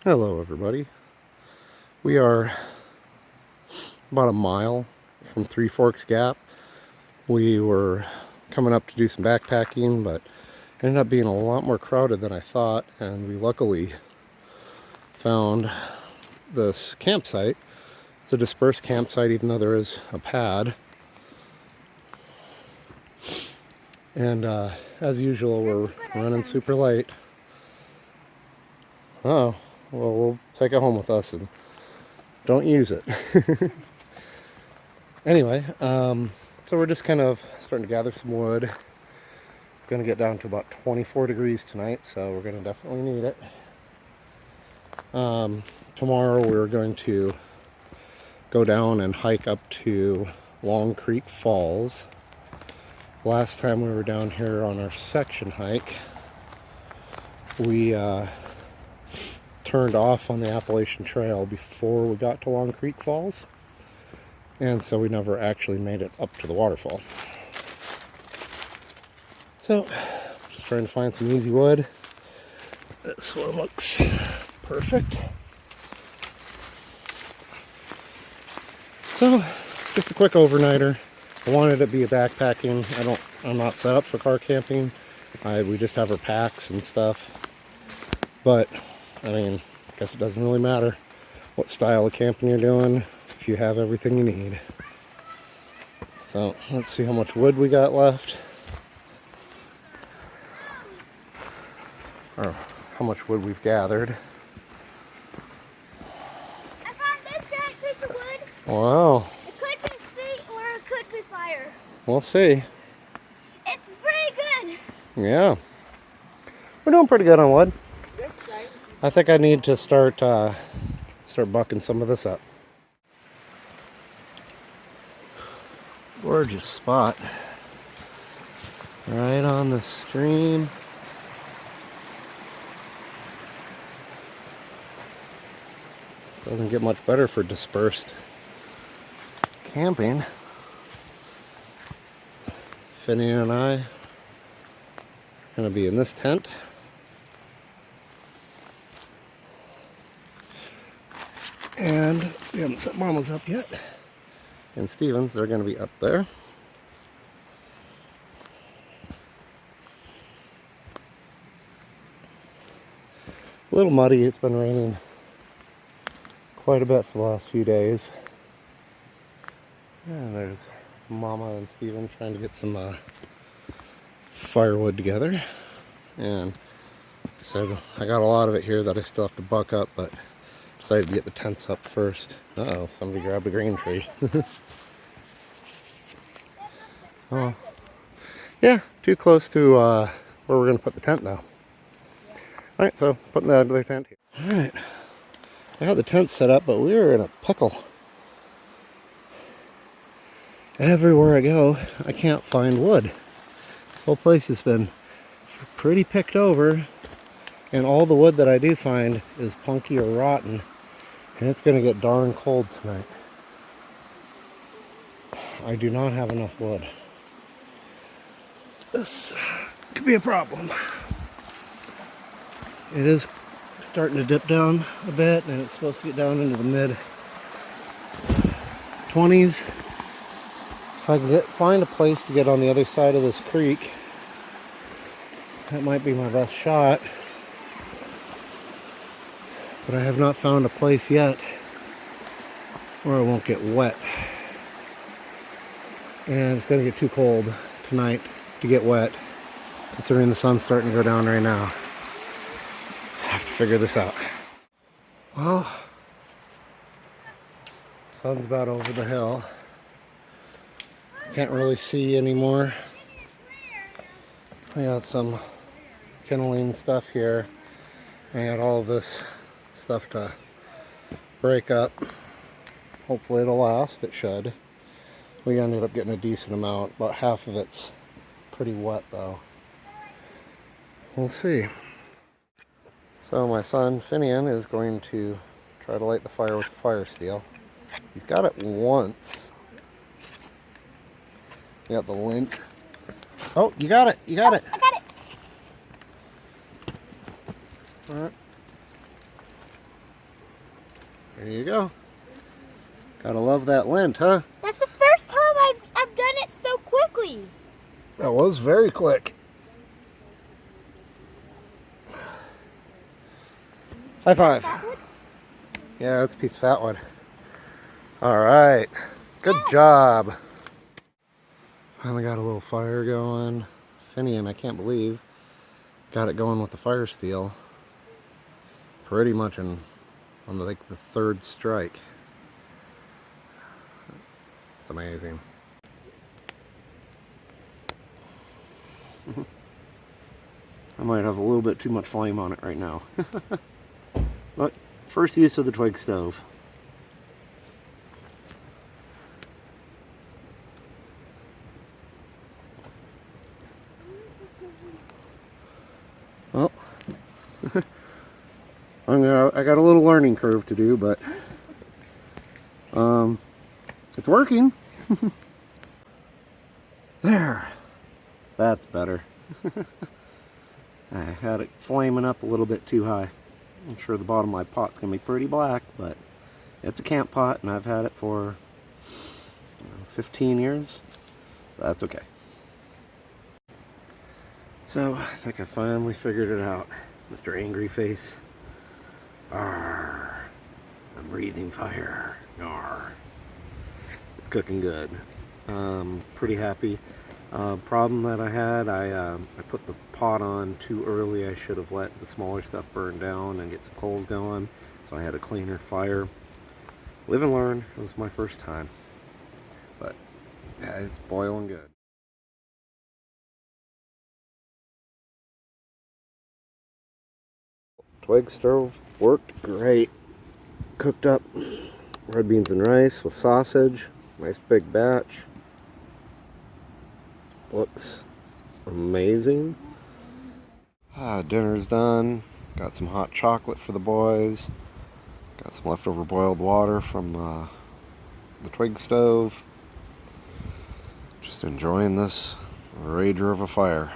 Hello everybody. We are about a mile from Three Forks Gap. We were coming up to do some backpacking, but it ended up being a lot more crowded than I thought, and we luckily found this campsite. It's a dispersed campsite even though there is a pad. And as usual, we're running super late. Oh, well, we'll take it home with us and don't use it. Anyway, so we're just kind of starting to gather some wood. It's going to get down to about 24 degrees tonight, so we're going to definitely need it. Tomorrow we're going to go down and hike up to Long Creek Falls. Last time we were down here on our section hike, we turned off on the Appalachian Trail before we got to Long Creek Falls, and so we never actually made it up to the waterfall. So, just trying to find some easy wood. This one looks perfect. So, just a quick overnighter. I wanted it to be a backpacking. I'm not set up for car camping. We just have our packs and stuff. But, I mean, I guess it doesn't really matter what style of camping you're doing if you have everything you need. So, let's see how much wood we got left. Or how much wood we've gathered. I found this giant piece of wood. Wow. It could be seat or it could be fire. We'll see. It's pretty good. Yeah. We're doing pretty good on wood. I think I need to start bucking some of this up. Gorgeous spot. Right on the stream. Doesn't get much better for dispersed camping. Finney and I are going to be in this tent. And we haven't set Mama's up yet. And Steven's, they're going to be up there. A little muddy, it's been raining quite a bit for the last few days. And there's Mama and Steven trying to get some firewood together. And so I got a lot of it here that I still have to buck up, but decided to get the tents up first. Uh-oh, somebody grabbed a green tree. Oh, yeah, too close to where we're going to put the tent though. Alright, so putting the other tent here. Alright, I got the tent set up, but we were in a pickle. Everywhere I go, I can't find wood. This whole place has been pretty picked over, and all the wood that I do find is punky or rotten, and it's going to get darn cold tonight. I do not have enough wood. This could be a problem. It is starting to dip down a bit, and it's supposed to get down into the mid 20s. If I can find a place to get on the other side of this creek, that might be my best shot. But I have not found a place yet where I won't get wet. And it's going to get too cold tonight to get wet, considering the sun's starting to go down right now. I have to figure this out. Well, sun's about over the hill. Can't really see anymore. I got some kindling stuff here. I got all of this stuff to break up. Hopefully it'll last. It should. We ended up getting a decent amount. About half of it's pretty wet though. We'll see. So my son Finian is going to try to light the fire with the fire steel. He's got it once. You got the lint. Oh, you got it. You got it. I got it. All right. There you go. Gotta love that lint, huh? That's the first time I've done it so quickly. That was very quick. High five. Fatwood? Yeah, that's a piece of fatwood. All right. Good Yes. job. Finally got a little fire going. Finian, I can't believe, got it going with the fire steel. Pretty much on like the third strike. It's amazing. I might have a little bit too much flame on it right now. But first use of the twig stove. Well, I got a little learning curve to do, but it's working. There, that's better. I had it flaming up a little bit too high. I'm sure the bottom of my pot's gonna be pretty black, but it's a camp pot and I've had it for 15 years, so that's okay. So I think I finally figured it out, Mr. Angry Face. Arr, I'm breathing fire. Arr. It's cooking good. Pretty happy. Problem that I had, I put the pot on too early. I should have let the smaller stuff burn down and get some coals going, so I had a cleaner fire. Live and learn. It was my first time, but yeah, it's boiling good. Twig stove worked great. Cooked up red beans and rice with sausage. Nice big batch. Looks amazing. Dinner's done. Got some hot chocolate for the boys. Got some leftover boiled water from the twig stove. Just enjoying this rager of a fire.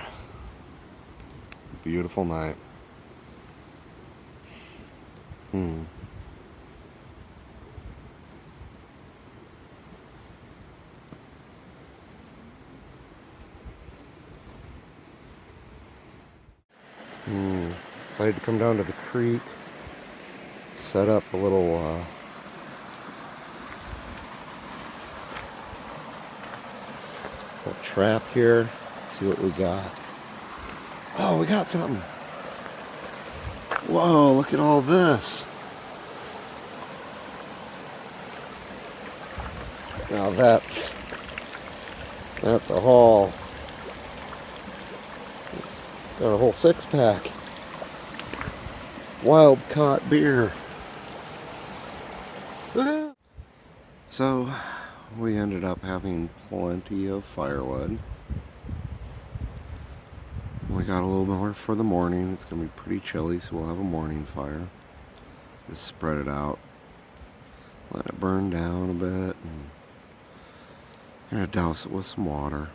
Beautiful night. Decided to come down to the creek, set up a little trap here, see what we got. Oh, we got something. Whoa, look at all this. Now that's a haul. Got a whole 6-pack. Wild caught beer. So we ended up having plenty of firewood. We got a little more for the morning. It's gonna be pretty chilly, so we'll have a morning fire. Just spread it out, let it burn down a bit, and gonna douse it with some water.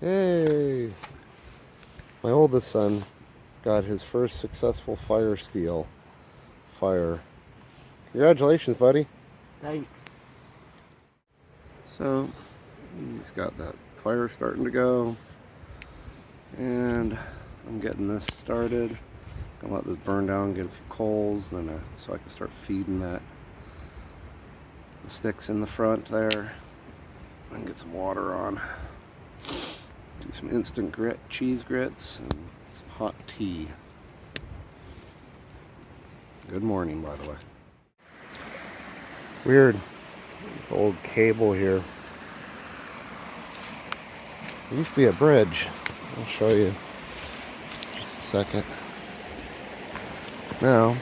Yay! My oldest son got his first successful fire steel fire. Congratulations, buddy. Thanks. So, he's got that fire starting to go. And I'm getting this started. Gonna let this burn down, get a few coals, then so I can start feeding the sticks in the front there. And get some water on. Do some instant cheese grits and some hot tea. Good morning, by the way. Weird. This old cable here. There used to be a bridge. I'll show you. Just a second. Now,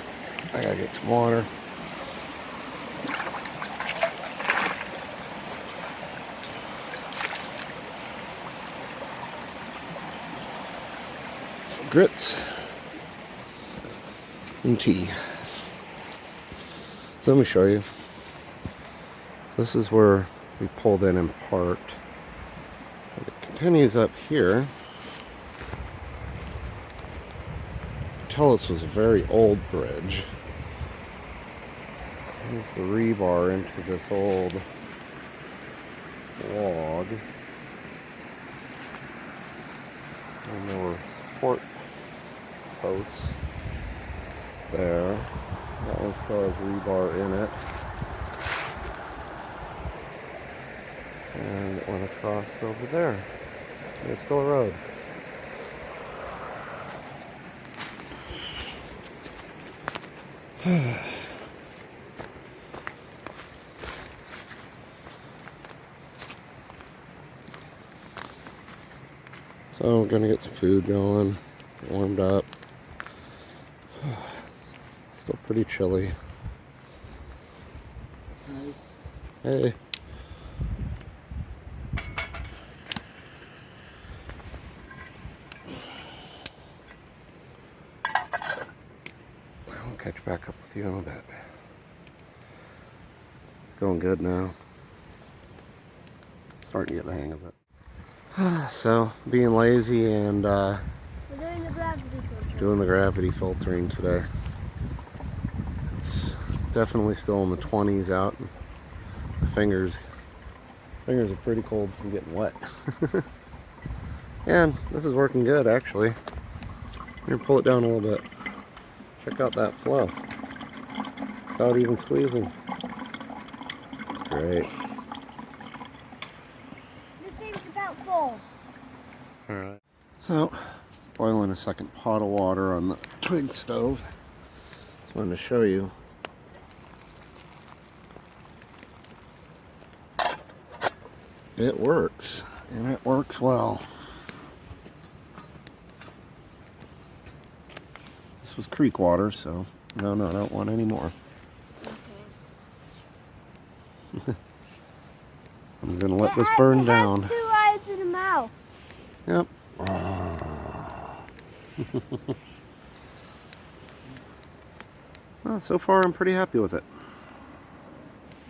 I gotta get some water. Some grits and tea. So let me show you. This is where we pulled in and parked. It continues up here. Tell this was a very old bridge. Here's the rebar into this old log. And there were support posts there. That one still has rebar in it. And it went across over there. There's still a road. So we're gonna get some food going, get warmed up. Still pretty chilly. Hey. I'll catch back up with you in a bit. It's going good now. Starting to get the hang of it. So, being lazy and We're doing the gravity filtering filter. today. It's definitely still in the 20s out. My fingers are pretty cold from getting wet. And this is working good, actually. Here, pull it down a little bit. Check out that flow. Without even squeezing. It's great. This thing's about full. Alright. So, boiling a second pot of water on the twig stove. Just wanted to show you. It works, and it works well. This was creek water, so no, I don't want any more. Okay. I'm gonna let this burn down. It has 2 eyes and a mouth. Yep. Well, so far I'm pretty happy with it.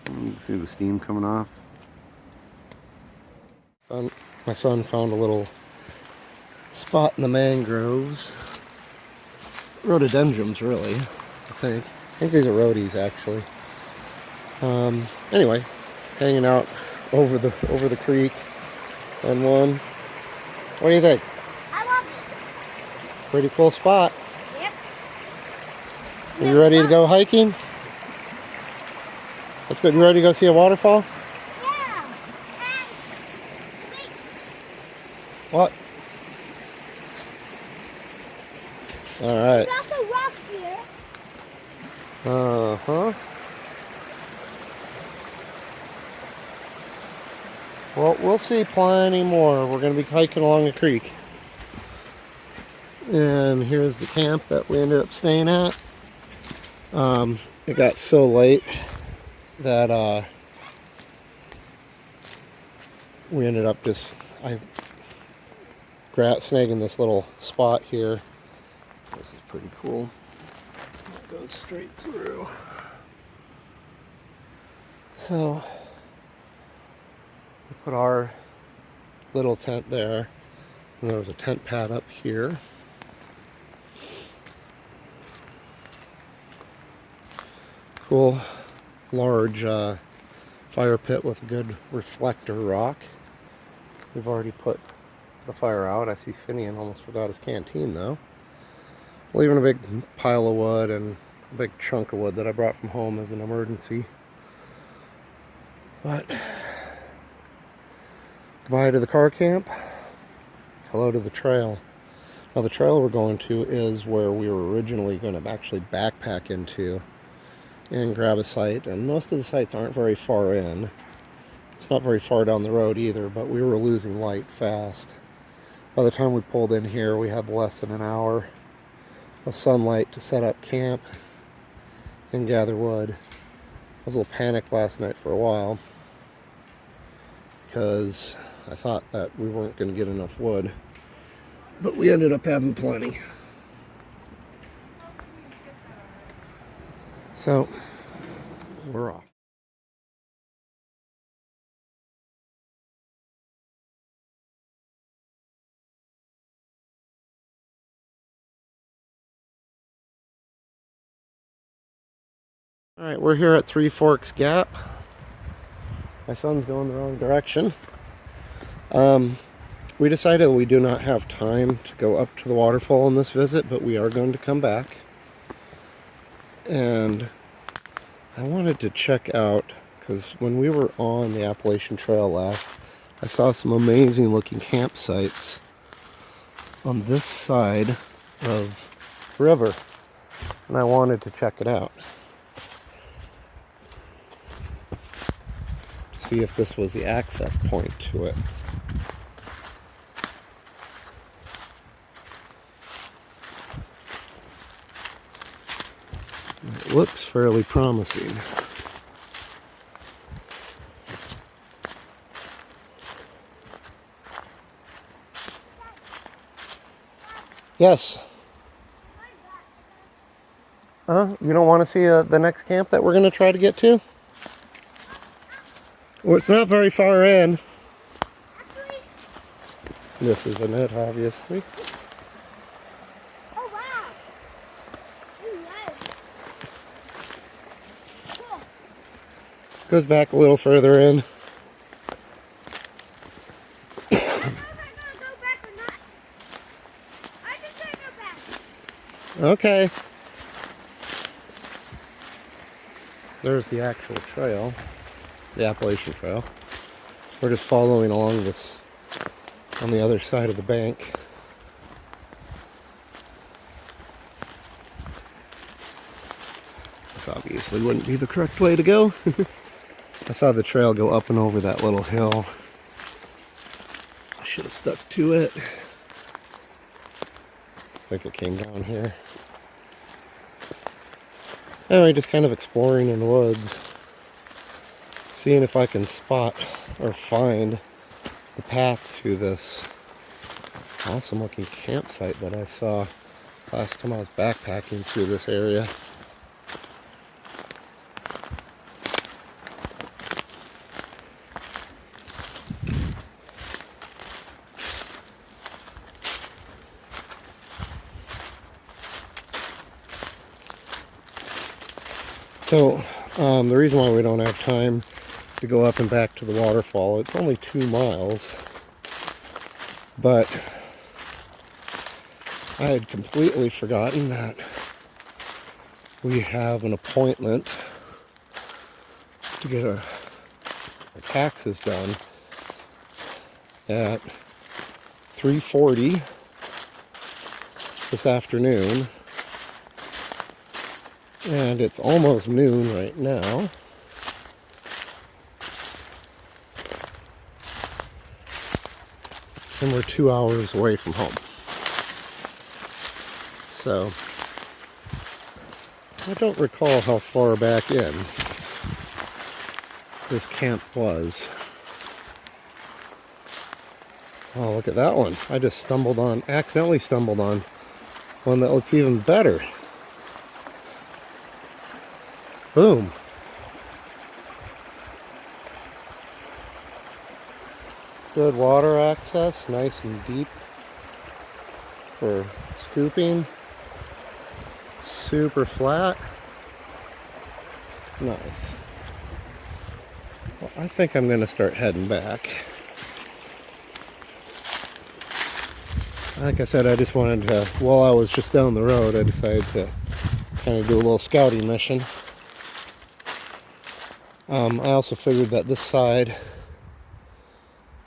You can see the steam coming off. My son found a little spot in the mangroves. Rhododendrons, really, I think. I think these are rhodies, actually. Anyway, hanging out over the creek on one. What do you think? I love it. Pretty cool spot. Yep. Are you ready to go hiking? Let's go. You ready to go see a waterfall? Yeah. What? Alright. There's also rocks here. Uh-huh. Well, we'll see plenty more. We're going to be hiking along a creek. And here's the camp that we ended up staying at. It got so late that we ended up snagging this little spot here. This is pretty cool. It goes straight through. So we put our little tent there, and there was a tent pad up here. Cool, large fire pit with a good reflector rock. We've already put the fire out. I see Finian almost forgot his canteen though. Leaving a big pile of wood and a big chunk of wood that I brought from home as an emergency. But goodbye to the car camp. Hello to the trail. Now the trail we're going to is where we were originally going to actually backpack into and grab a site, and most of the sites aren't very far in. It's not very far down the road either, but we were losing light fast. By the time we pulled in here, we had less than an hour of sunlight to set up camp and gather wood. I was a little panicked last night for a while because I thought that we weren't going to get enough wood, but we ended up having plenty. So, we're off. Alright, we're here at Three Forks Gap. My son's going the wrong direction. We decided we do not have time to go up to the waterfall on this visit, but we are going to come back. And I wanted to check out, because when we were on the Appalachian Trail last, I saw some amazing looking campsites on this side of the river, and I wanted to check it out to see if this was the access point to it. It looks fairly promising. Yes. You don't want to see the next camp that we're going to try to get to? Well, it's not very far in. Actually, This isn't it, obviously. oh wow. Ooh, nice. Cool. Goes back a little further in. I don't know if I'm gonna go back or not. I'm just gonna go back. Okay. There's the actual trail, the Appalachian Trail. We're just following along this on the other side of the bank. This obviously wouldn't be the correct way to go. I saw the trail go up and over that little hill. I should have stuck to it. I think it came down here. Anyway, just kind of exploring in the woods, seeing if I can spot or find the path to this awesome looking campsite that I saw last time I was backpacking through this area. So, the reason why we don't have time to go up and back to the waterfall, it's only 2 miles, but I had completely forgotten that we have an appointment to get our taxes done at 3:40 this afternoon, and it's almost noon right now. And we're 2 hours away from home. So I don't recall how far back in this camp was. Oh, look at that one. I just accidentally stumbled on one that looks even better. Boom. Good water access, nice and deep for scooping. Super flat. Nice. Well, I think I'm going to start heading back. Like I said, I just wanted to, while I was just down the road, I decided to kind of do a little scouting mission. I also figured that this side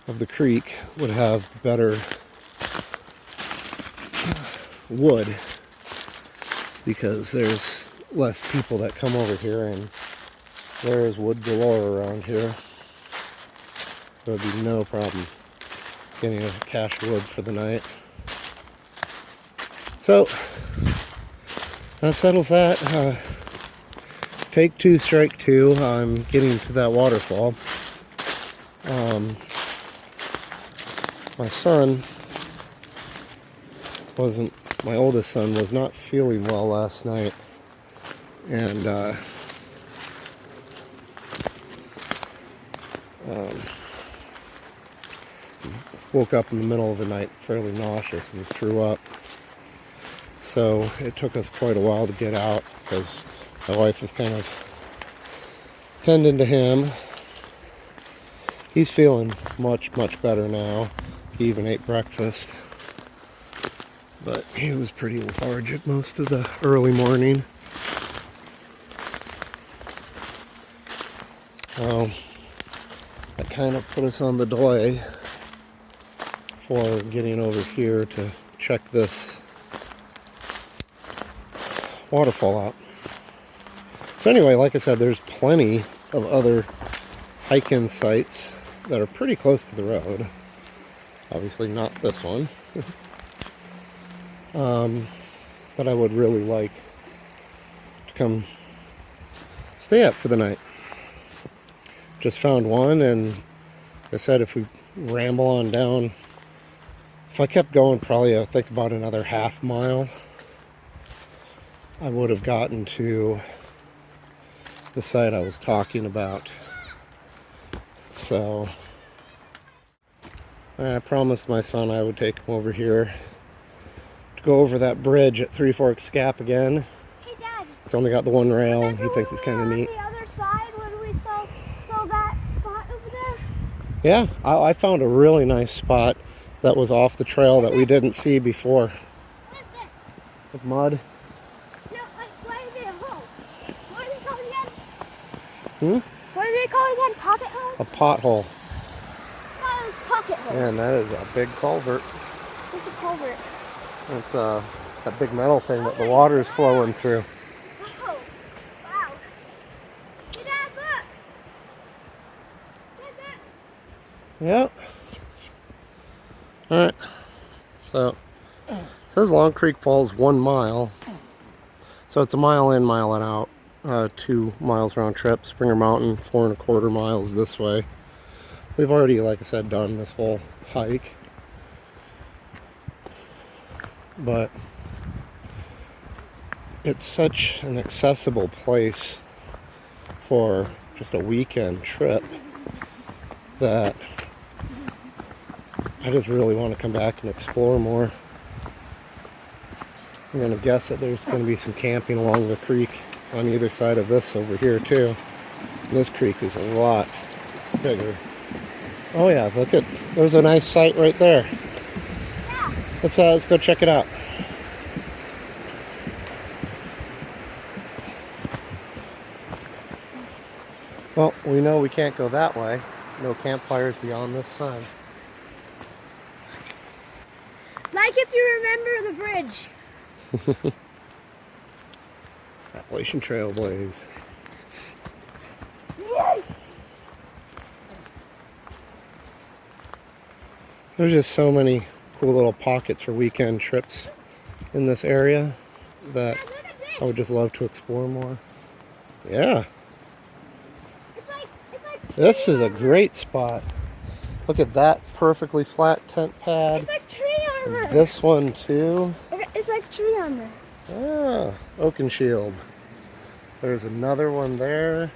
of the creek would have better wood because there's less people that come over here, and there is wood galore around here. There would be no problem getting a cache of wood for the night. So that settles that. Take two, strike two. I'm getting to that waterfall. My oldest son was not feeling well last night, and woke up in the middle of the night fairly nauseous and threw up. So it took us quite a while to get out because my wife was kind of tending to him. He's feeling much, much better now. He even ate breakfast. But he was pretty lethargic most of the early morning. So that kind of put us on the delay for getting over here to check this waterfall out. So anyway, like I said, there's plenty of other hike-in sites that are pretty close to the road. Obviously not this one. But I would really like to come stay up for the night. Just found one, and like I said, if we ramble on down, if I kept going probably I think about another half mile, I would have gotten to the site I was talking about. So I promised my son I would take him over here to go over that bridge at Three Forks Gap again. Hey, Dad. It's only got the one rail, and he thinks it's kind of neat. On the other side when we saw that spot over there? Yeah, I found a really nice spot that was off the trail that we didn't see before. What is this? It's mud. No, what is it? A hole? What is it called again? Hmm? What is it called again? Pocket holes? A pothole. I thought it was pocket holes. Man, that is a big culvert. What's a culvert? It's that big metal thing that the water is flowing through. Oh, wow. Hey, Dad, look. Dad, look. Yep. Alright. So, it says Long Creek Falls 1 mile. So it's a mile in, mile out. 2 miles round trip. Springer Mountain, 4.25 miles this way. We've already, like I said, done this whole hike. But it's such an accessible place for just a weekend trip that I just really want to come back and explore more. I'm going to guess that there's going to be some camping along the creek on either side of this over here too. And this creek is a lot bigger. Oh yeah, look at, there's a nice site right there. Yeah. Let's go check it out. Well, we know we can't go that way. No campfires beyond this side. Like if you remember the bridge. Appalachian Trail Blaze. Yay! There's just so many cool little pockets for weekend trips in this area that Look at I this. would just love to explore more. Yeah, It's like this tree is a armor. great spot. Look at that perfectly flat tent pad. It's like tree armor. This one too. Okay, it's like tree armor. Ah, oak and shield. There's another one there.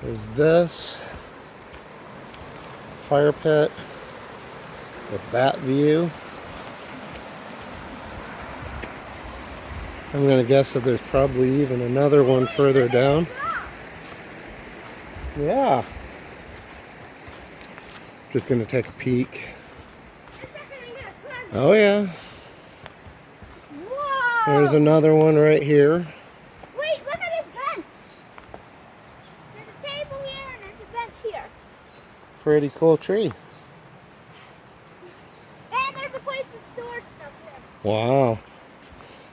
There's this fire pit with that view. I'm gonna guess that there's probably even another one further down. Yeah. Just gonna take a peek. Oh yeah. Whoa! There's another one right here. Wait, look at this bench. There's a table here and there's a bench here. Pretty cool tree. And there's a place to store stuff here. Wow.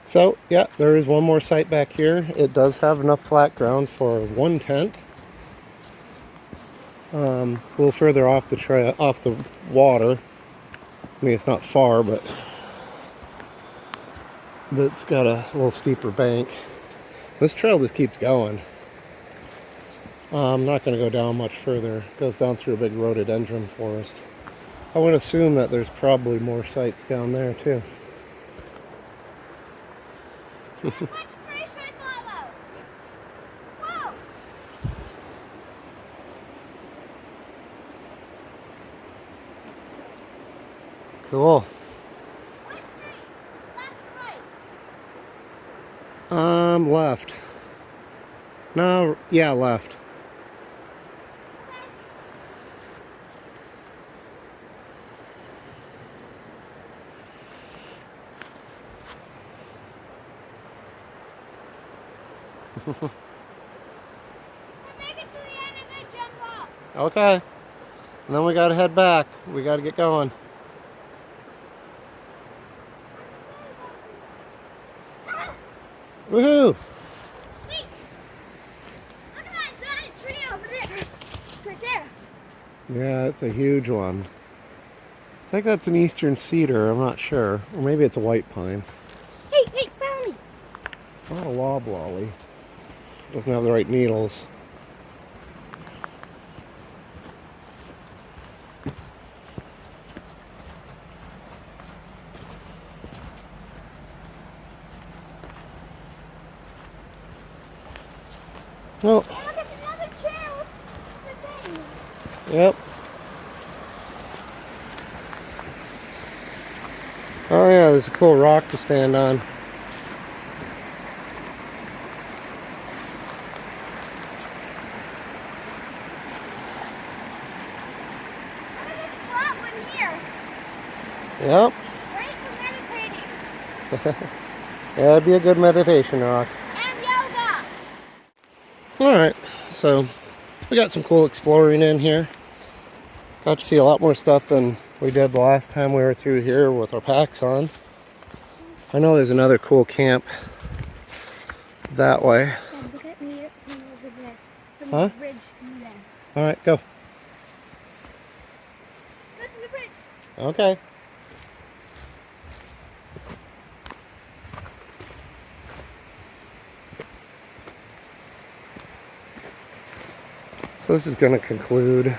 So, yeah, there is one more site back here. It does have enough flat ground for one tent. It's a little further off the trail, off the water. I mean, it's not far, but it's got a little steeper bank. This trail just keeps going. I'm not going to go down much further. It goes down through a big rhododendron forest. I would assume that there's probably more sites down there too. Which tree should I follow? Whoa! Cool. Which tree? Left or right? Left. No, yeah, left. Make it to the end and then jump off. Okay. And then we gotta head back. We gotta get going. Ah, Woohoo! wait! Look at that giant tree over there. Right there. Yeah, it's a huge one. I think that's an eastern cedar, I'm not sure. Or maybe it's a white pine. Hey, follow me. It's not a loblolly. Doesn't have the right needles. Well, Hey, look at another chair with the thing. yep. Oh yeah, there's a cool rock to stand on. Look at this flat one here. Yep. Great for meditating. Yeah, it'd be a good meditation rock. And yoga. Alright, so we got some cool exploring in here. Got to see a lot more stuff than we did the last time we were through here with our packs on. I know there's another cool camp that way. And look at me from over there. From Huh? the bridge to there. Alright, go. Go to the bridge. Okay. So this is going to conclude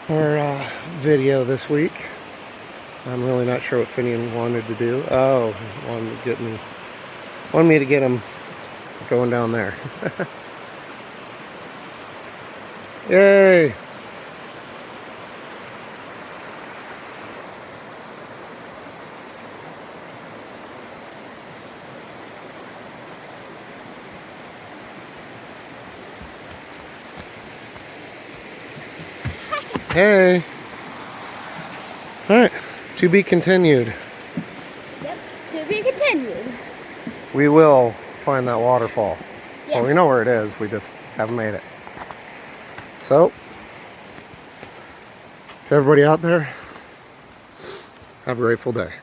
our video this week. I'm really not sure what Finian wanted to do. Oh, wanted me to get him going down there. Yay! Hey! Alright, to be continued. Yep. To be continued. We will find that waterfall. Yeah. Well, we know where it is, we just haven't made it. So, to everybody out there, have a grateful day.